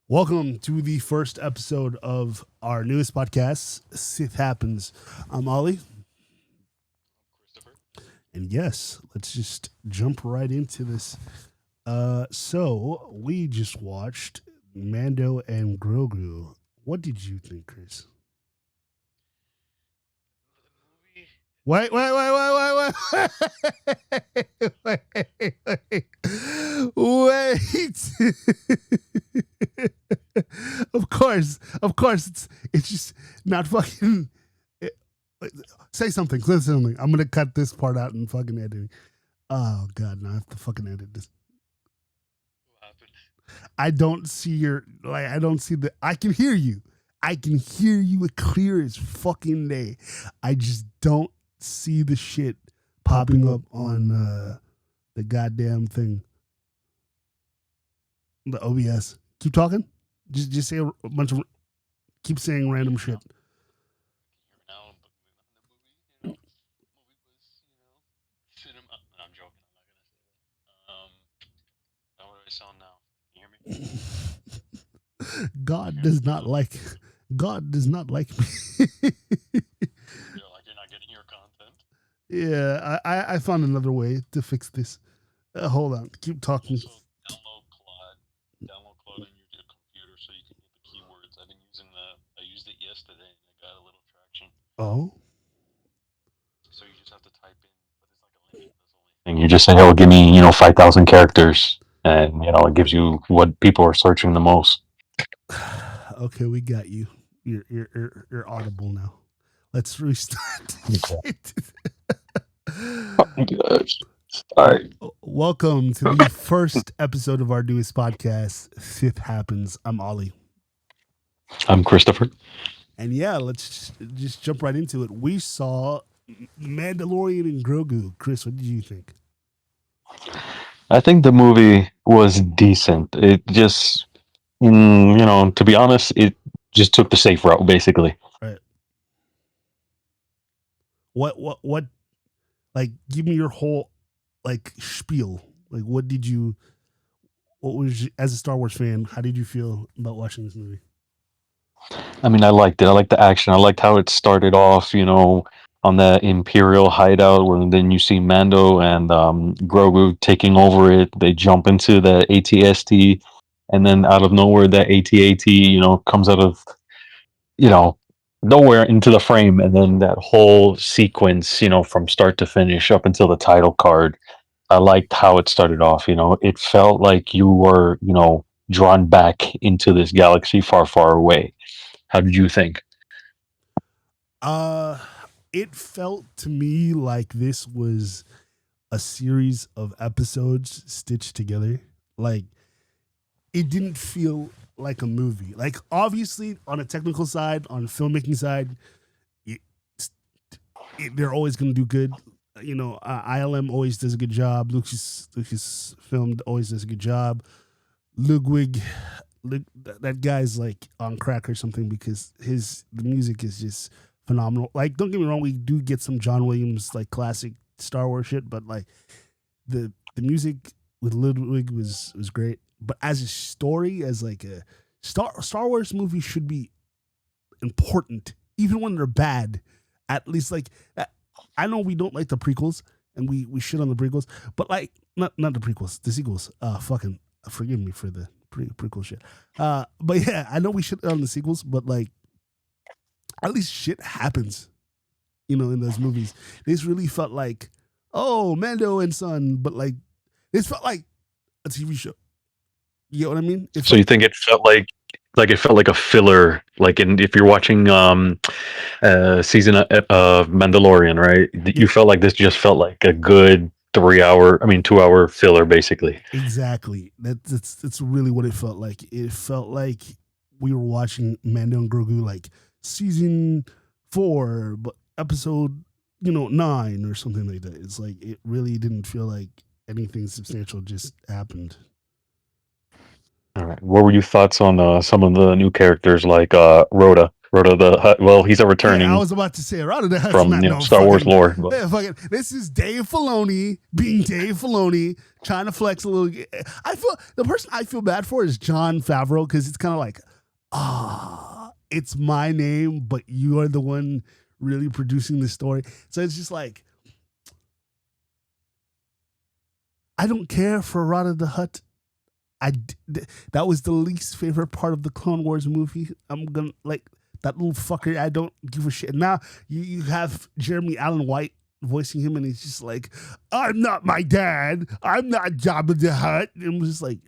Welcome to the first episode of our newest podcast, Sith Happens. I'm Ollie, Christopher. and yes, let's just jump right into this. So we just watched Mando and Grogu. What did you think, Chris? The movie. Wait. Of course, it's just not fucking. It, say something. Say something. I'm gonna cut this part out and fucking edit. Oh god, now I have to fucking edit this. What happened? I don't see your like. I don't see the. I can hear you. I can hear you clear as fucking day. I just don't see the shit popping up on the goddamn thing. The OBS. Keep talking. Just say a bunch of. Keep saying random shit. Can you hear me now? But the movie, was, cinema. No, I'm joking. I'm not gonna say that. How do I sound now? Can you hear me? God does not like. God does not like me. You're like you're not getting your content. Yeah, I found another way to fix this. Hold on. Keep talking. Also, download Claude on your computer so you can get the keywords. I've been using the. I used it yesterday and it got a little traction. Oh. So you just have to type in, but it's like a link. That's the only thing. You just say, "Oh, give me 5,000 characters," and it gives you what people are searching the most. Okay, we got you. You're audible now. Let's restart. Gosh. All right. Welcome to the first episode of our newest podcast, Sith Happens. I'm Ollie. I'm Christopher. And yeah, let's just jump right into it. We saw Mandalorian and Grogu. Chris, what did you think? I think the movie was decent. It just, to be honest, it just took the safe route, basically. Right. What? Like, give me your whole like spiel. Like, what did you? What was as a Star Wars fan? How did you feel about watching this movie? I mean, I liked it. I liked the action. I liked how it started off, on the Imperial hideout, where then you see Mando and Grogu taking over it. They jump into the ATST, and then out of nowhere, that AT-AT, comes out of you know, nowhere into the frame, and then that whole sequence, from start to finish up until the title card. I liked how it started off. It felt like you were, drawn back into this galaxy far, far away. How did you think? Uh, it felt to me like this was a series of episodes stitched together. Like, it didn't feel like a movie. Like, obviously, on a technical side, on a filmmaking side, it, they're always going to do good. ILM always does a good job. Lucas Film always does a good job. Ludwig, that guy's like on crack or something because the music is just phenomenal. Like, don't get me wrong, we do get some John Williams like classic Star Wars shit, but like the music with Ludwig was great. But as a story, as like a Star Wars movie should be important, even when they're bad. At least like I know we don't like the prequels and we shit on the prequels, but like not the prequels, the sequels. Fucking forgive me for the prequel shit. But yeah, I know we shit on the sequels, but like at least shit happens, in those movies. This really felt like, oh, Mando and Son, but like this felt like a TV show. You get what I mean? It So you felt think it felt like it felt like a filler, like if you're watching season of Mandalorian, right? yeah, You felt like this just felt like a good 3 hour, I mean 2 hour filler, basically. exactly. That's really what it felt like. It felt like we were watching Mando and Grogu like season 4, but episode 9 or something like that. It's like it really didn't feel like anything substantial just happened. All right. What were your thoughts on some of the new characters like Rhoda? Rhoda the Hutt. Well, he's a Yeah, I returning was about to say Rhoda the Hutt's from not no Star Wars fucking. lore. But Yeah, fucking. This is Dave Filoni being Dave Filoni, trying to flex a little. I feel the person I feel bad for is Jon Favreau because it's kind of like, it's my name, but you are the one really producing the story. So it's just like, I don't care for Rhoda the Hutt. That was the least favorite part of the Clone Wars movie. I'm gonna like that little fucker. I don't give a shit. Now you have Jeremy Allen White voicing him, and he's just like, "I'm not my dad. I'm not Jabba the Hutt." And I'm just like,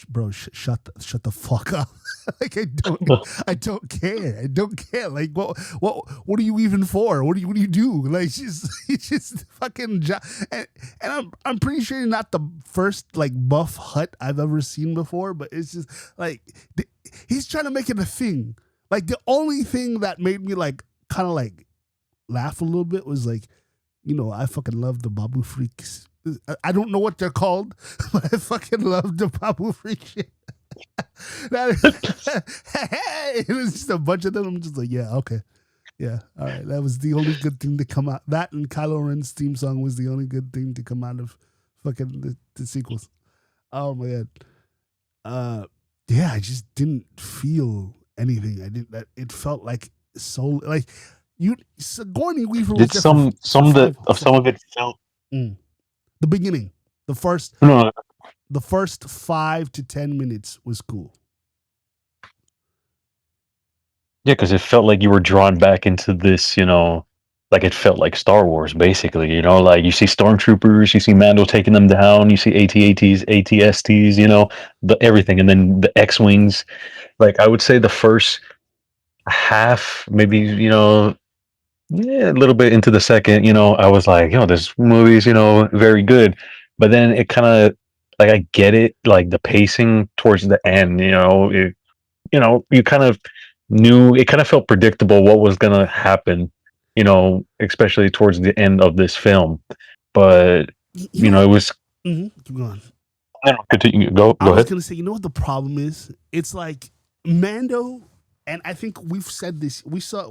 bro, shut the fuck up. Like I don't care. I don't care. Like what are you even for? What do you do? Like it's just fucking and I'm pretty sure you're not the first like buff Hut I've ever seen before, but it's just like he's trying to make it a thing. Like the only thing that made me like kind of like laugh a little bit was like, I fucking love the Babu freaks. I don't know what they're called, but I fucking love the Babu freak shit. It was just a bunch of them. I'm just like, yeah, okay. Yeah, all right. That was the only good thing to come out. That and Kylo Ren's theme song was the only good thing to come out of fucking the sequels. Oh my god. Yeah, I just didn't feel anything. I didn't. That it felt like so like Sigourney Weaver was did there some of it felt the beginning, no, the first 5 to 10 minutes was cool. yeah, because it felt like you were drawn back into this, like it felt like Star Wars, basically. Like you see stormtroopers, you see Mando taking them down, you see AT-ATs, ATSTs, the everything, and then the X-wings. Like I would say the first half, maybe yeah, a little bit into the second, I was like, this movie's, very good. But then it kind of like I get it, like the pacing towards the end, you kind of knew it kind of felt predictable what was gonna happen, especially towards the end of this film. But You know, it was keep going. no, continue. Go I was ahead. gonna say, you know what the problem is? It's like Mando, and I think we've said this.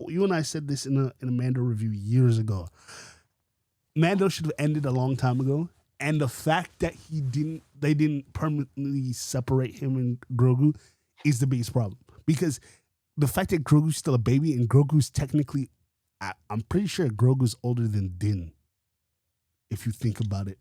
You and I said this in a Mando review years ago. Mando should have ended a long time ago, and the fact that they didn't permanently separate him and Grogu is the biggest problem. Because the fact that Grogu's still a baby and Grogu's technically, I'm pretty sure Grogu's older than Din. If you think about it.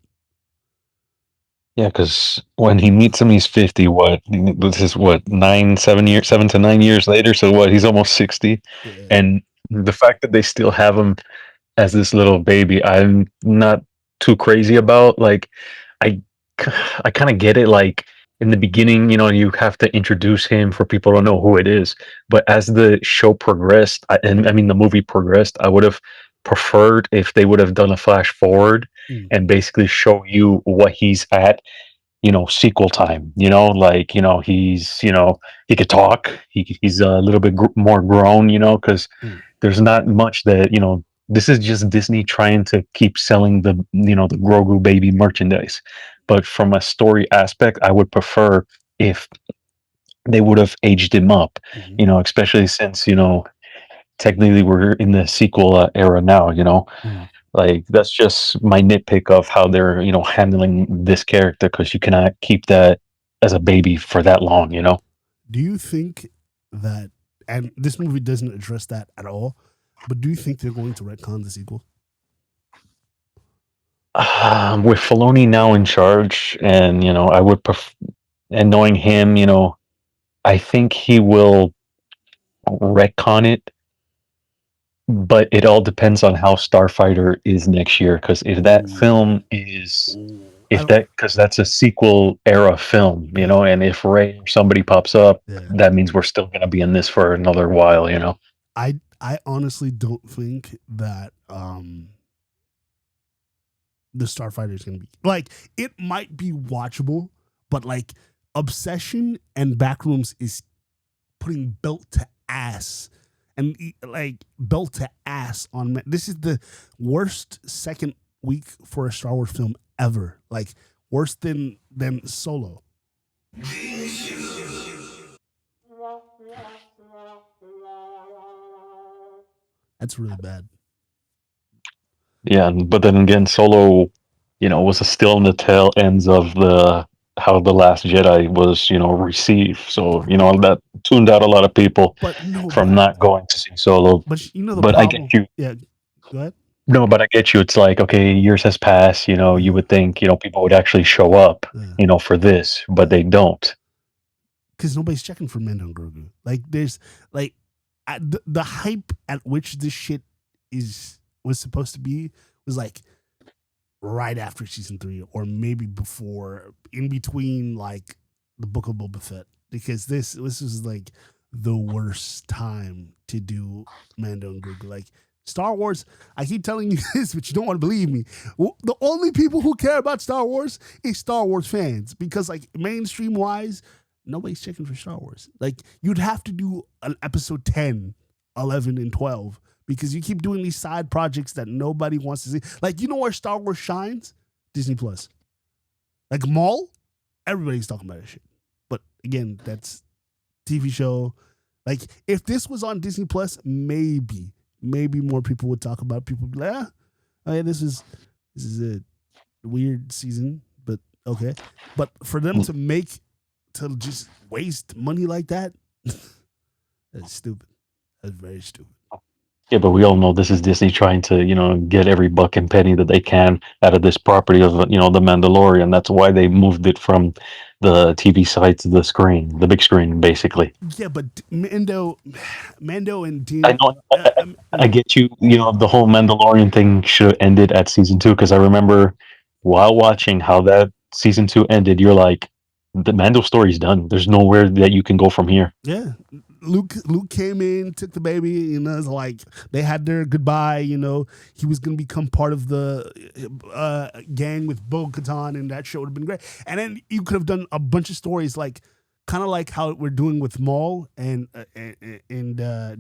Yeah, because when he meets him, he's 50. What this is what 7 to 9 years later. So what? He's almost 60, Yeah. and the fact that they still have him as this little baby, I'm not too crazy about. Like, I, I kind of get it. Like in the beginning, you have to introduce him for people to know who it is. But as the show progressed, and I mean the movie progressed, I would have preferred if they would have done a flash forward and basically show you what he's at sequel time, like, he could talk, he's a little bit more grown, because there's not much that, this is just Disney trying to keep selling the Grogu baby merchandise. But from a story aspect, I would prefer if they would have aged him up, especially since, technically we're in the sequel era now, like that's just my nitpick of how they're, handling this character because you cannot keep that as a baby for that long. Do you think that, and this movie doesn't address that at all, but do you think they're going to retcon the sequel? With Filoni now in charge, and I would and knowing him, I think he will retcon it, but it all depends on how Starfighter is next year. Because if that Ooh, film is ooh, I if don't. that because that's a sequel era film, Yeah, and if Ray or somebody pops up, yeah. that means we're still gonna be in this for another while. I honestly don't think that the Starfighter is going to be like, it might be watchable, but like Obsession and Backrooms is putting belt to ass and like belt to ass on. This is the worst second week for a Star Wars film ever. Like worse than Solo. That's really bad. Yeah, but then again, Solo, was still in the tail ends of the how the Last Jedi was, received. So that tuned out a lot of people But no, from not going to see Solo. the But I get problem. you. Yeah, go ahead. No, but I get you. It's like, okay, years has passed. You Yeah, would think people would actually show up, yeah, for this, but yeah. they don't. Because nobody's checking for Mando and Grogu. Like, there's like the hype at which this shit was supposed to be was like right after season 3, or maybe before, in between like the Book of Boba Fett, because this was like the worst time to do Mando and Grogu. Like, Star Wars, I keep telling you this, but you don't want to believe me. The only people who care about Star Wars is Star Wars fans, because like mainstream wise, nobody's checking for Star Wars. Like, you'd have to do an episode 10, 11, and 12, because you keep doing these side projects that nobody wants to see. Like, where Star Wars shines? Disney Plus. Like Maul, everybody's talking about that shit. But again, that's TV show. Like, if this was on Disney Plus, maybe more people would talk about it. People would be like, oh yeah, this is a weird season, but okay. But for them to just waste money like that, that's stupid. That's very stupid. Yeah, but we all know this is Disney trying to, get every buck and penny that they can out of this property of, the Mandalorian. That's why they moved it from the TV side to the big screen, basically. Yeah, but Mando and I Din. know, I get you. The whole Mandalorian thing should have ended at season 2, because I remember while watching how that season 2 ended, you're like, the Mando story's done. There's nowhere that you can go from here. Yeah, Luke came in, took the baby, it's like they had their goodbye. He was gonna become part of the gang with Bo-Katan, and that show would have been great. And then you could have done a bunch of stories, like kind of like how we're doing with Maul, and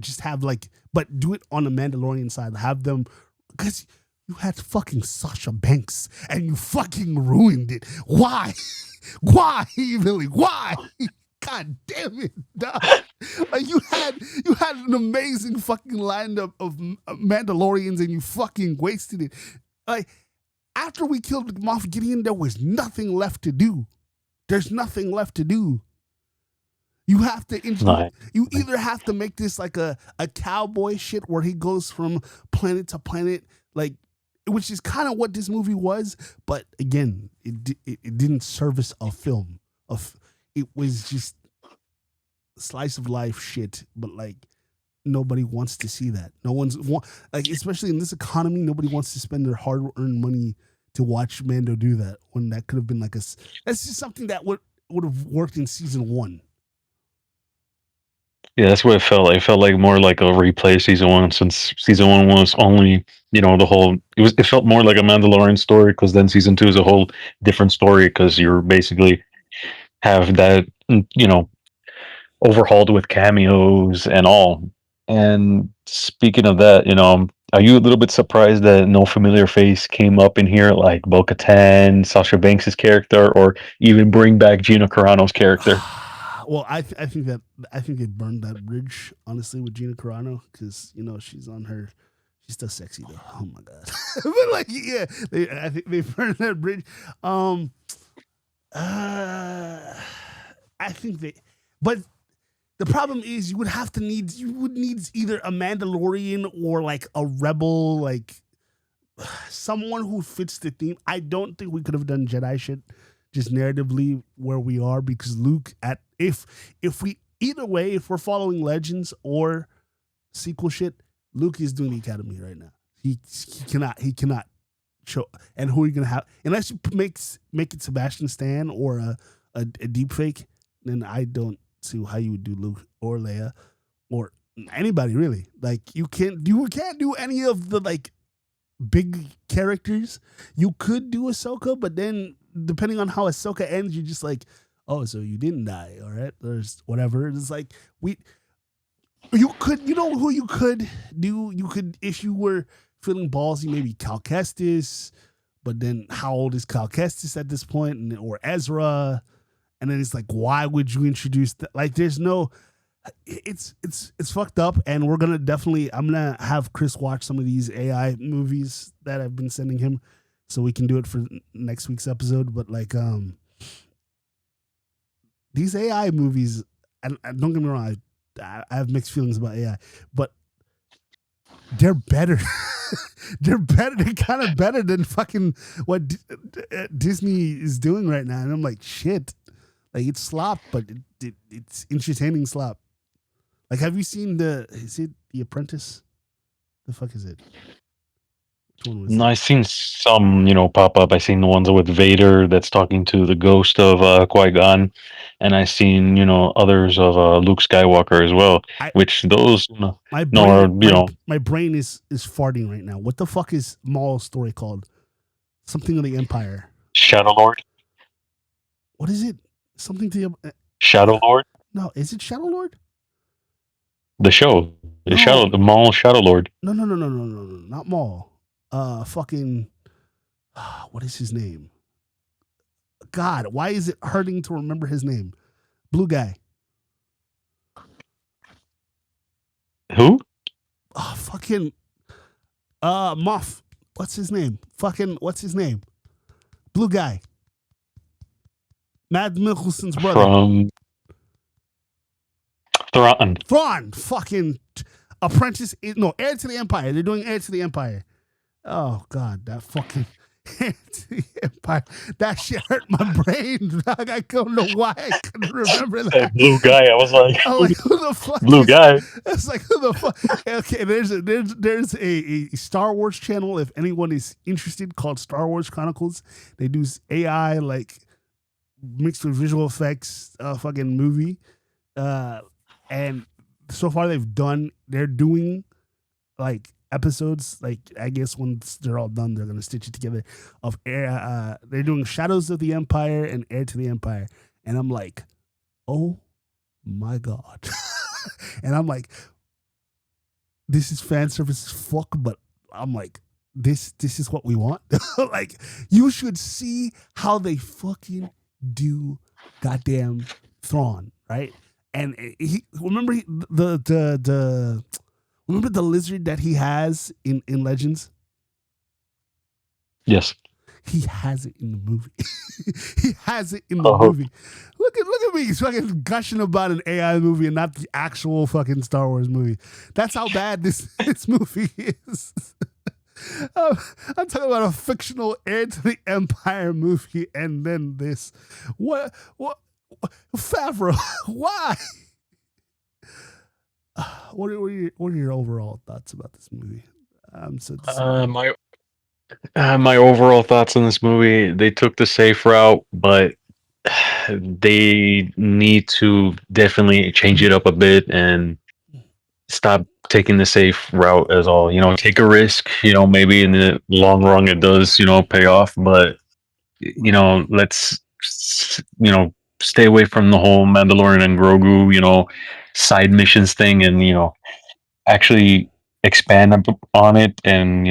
just have like, but do it on the Mandalorian side. Have them, because you had fucking Sasha Banks and you fucking ruined it. Why? Why, Billy? Why? God damn it, dog. Like, you had an amazing fucking lineup of Mandalorians, and you fucking wasted it. Like, after we killed Moff Gideon, there was nothing left to do. There's nothing left to do. You have to you either have to make this like a cowboy shit where he goes from planet to planet, like, which is kind of what this movie was, but again, it didn't service a film. It was just slice of life shit, but like, nobody wants to see that. No one's like, especially in this economy, nobody wants to spend their hard-earned money to watch Mando do that, when that could have been like that's just something that would have worked in season 1. Yeah, that's what it felt like. It felt like more like a replay of season 1, since season 1 was only, the whole. It felt more like a Mandalorian story, because then season 2 is a whole different story, because you're basically have that, overhauled with cameos and all. And speaking of that, are you a little bit surprised that no familiar face came up in here, like Bo-Katan, Sasha Banks' character, or even bring back Gina Carano's character? Well, I think they burned that bridge, honestly, with Gina Carano, because she's on her. She's still sexy though. Oh my god! But like, yeah, I think they burned that bridge. I think but the problem is you would need either a Mandalorian or like a rebel, like someone who fits the theme. I don't think we could have done Jedi shit just narratively where we are, because Luke, if we either way, if we're following Legends or sequel shit, Luke is doing the Academy right now. He cannot show. And who are you gonna have, unless you make it Sebastian Stan or a deep fake? Then I don't see how you would do Luke or Leia or anybody really. Like, you can't do any of the like big characters. You could do Ahsoka, but then depending on how Ahsoka ends, you're just like, oh, so you didn't die, all right? There's whatever. It's like you could, who you could do? You could, if you were feeling ballsy, maybe Cal Kestis, but then how old is Cal Kestis at this point? Or Ezra. And then it's like, why would you introduce that? Like, there's no, It's fucked up, and we're gonna definitely. I'm gonna have Chris watch some of these AI movies that I've been sending him, so we can do it for next week's episode. But like, these AI movies, and don't get me wrong, I have mixed feelings about AI, but they're better. They're better. They're kind of better than fucking what Disney is doing right now. And I'm like, shit. Like it's slop, but it's entertaining slop. Like, have you seen is it The Apprentice? The fuck is it? Which one was No, it? I've seen some, pop up. I've seen the ones with Vader that's talking to the ghost of Qui-Gon, and I've seen, others of Luke Skywalker as well. I Which those, my no, brain are, my brain is farting right now. What the fuck is Maul's story called? Something of the Empire. Shadow Lord, What is it? Something to the Shadow Lord, no. Is it Shadow Lord? the show, No, the Maul Shadow Lord. no, not Maul. Fucking. What is his name? God, why is it hurting to remember his name? Blue guy. Who? Oh, fucking. Moff. What's his name? Fucking. What's his name? Blue guy. Mads Mikkelsen's brother. From Thrawn. Thrawn. Fucking. Apprentice. No, Heir to the Empire. They're doing Heir to the Empire. Oh God, that fucking Heir to the Empire. That shit hurt my brain. Dog. I don't know why I couldn't remember That that. blue guy. I was like, I'm like, who the fuck blue is guy. It's like who the fuck? Okay, there's a Star Wars channel if anyone is interested called Star Wars Chronicles. They do AI like mixed with visual effects, fucking movie, and so far they're doing like episodes. Like I guess once they're all done, they're gonna stitch it together. Of air, they're doing Shadows of the Empire and Heir to the Empire, and I'm like, oh my God. And I'm like, this is fan service as fuck, but I'm like, this is what we want. Like, you should see how they fucking do goddamn Thrawn, right? And he remember the remember the lizard that he has in Legends? Yes. He has it in the movie. He has it in the Oh, movie. Look at me. He's fucking gushing about an AI movie and not the actual fucking Star Wars movie. That's how bad this movie is. I'm talking about a fictional Heir to the Empire movie, and then this. What Favreau? Why? What are your overall thoughts about this movie? I'm so my overall thoughts on this movie, they took the safe route, but they need to definitely change it up a bit and stop taking the safe route as all. Take a risk, maybe in the long run it does, pay off, but let's stay away from the whole Mandalorian and Grogu, side missions thing, and actually expand on it, and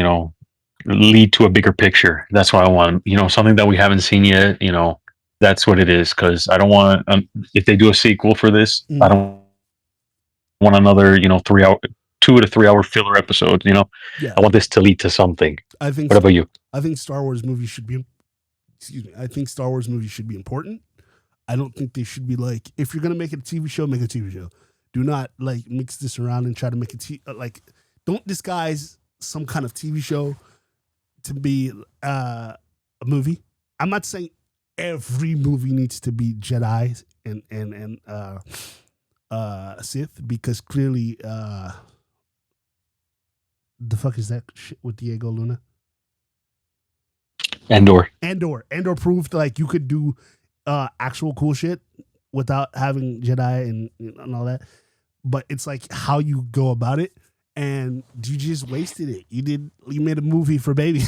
lead to a bigger picture. That's what I want. Something that we haven't seen yet. That's what it is. Because I don't want, if they do a sequel for this, I don't want another 3 hour, 2 to 3 hour filler episode. yeah. I want this to lead to something. I think What about you? I think Star Wars movies should be. Excuse me. I think Star Wars movies should be important. I don't think they should be like, if you're gonna make it a TV show, make a TV show. Do not like mix this around and try to make like. Don't disguise some kind of TV show to be a movie. I'm not saying every movie needs to be Jedi and Sith, because clearly the fuck is that shit with Diego Luna? Andor proved like you could do actual cool shit without having Jedi and all that. But it's like how you go about it, and you just wasted it. You made a movie for babies.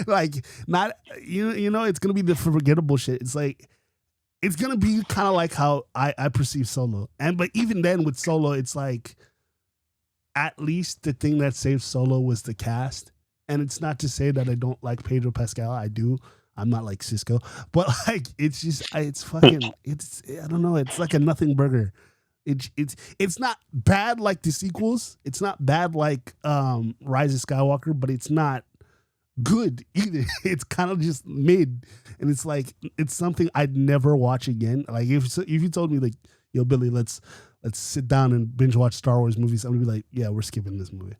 Like, not it's gonna be the forgettable shit. It's like it's gonna be kind of like how I perceive Solo. But even then with Solo, it's like at least the thing that saved Solo was the cast. And it's not to say that I don't like Pedro Pascal. I do. I'm not like Cisco, but like it's just it's fucking it's I don't know. It's like a nothing burger. It's not bad like the sequels. It's not bad like Rise of Skywalker, but it's not good either. It's kind of just mid, and it's like it's something I'd never watch again. Like if you told me like, yo, Billy, let's sit down and binge watch Star Wars movies, I'm gonna be like, yeah, we're skipping this movie.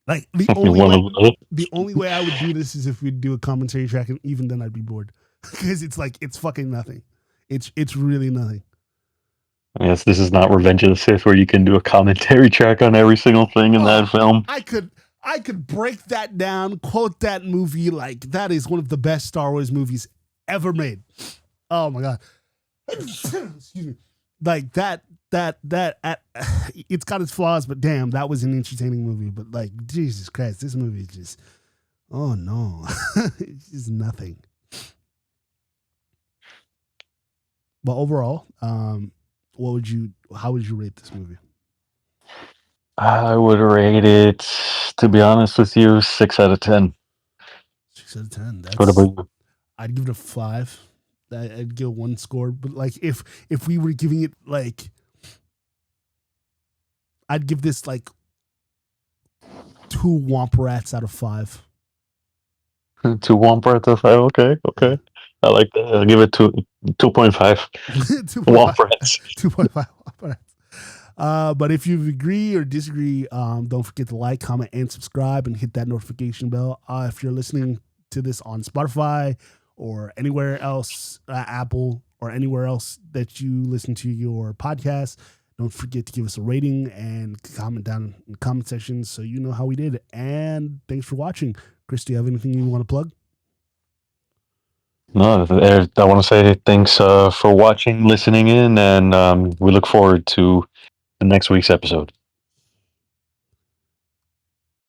Like One of the, the only way I would do this is if we'd do a commentary track, and even then I'd be bored because it's like it's fucking nothing. It's really nothing. yes, this is not Revenge of the Sith where you can do a commentary track on every single thing in Oh, that film. I could break that down, quote that movie like that is one of the best Star Wars movies ever made. Oh my god. Excuse me. Like it's got its flaws, but damn, that was an entertaining movie. But like, Jesus Christ, this movie is just, oh no, it's just nothing. But overall, how would you rate this movie? I would rate it, to be honest with you, 6 out of 10. 6 out of 10. What about you? I'd give it a 5. I'd give one score, but like if we were giving it like, I'd give this like 2 Womp Rats out of 5. 2 Womp Rats. Okay, okay. I like that. I'll give it 2.5. 2.5. Womp Rats. 2.5 Womp Rats. But if you agree or disagree, don't forget to like, comment, and subscribe, and hit that notification bell. If you're listening to this on Spotify or anywhere else, Apple or anywhere else that you listen to your podcast, don't forget to give us a rating and comment down in the comment section so you know how we did. And thanks for watching. Chris, do you have anything you want to plug? No, I want to say thanks for watching, listening in, and we look forward to the next week's episode.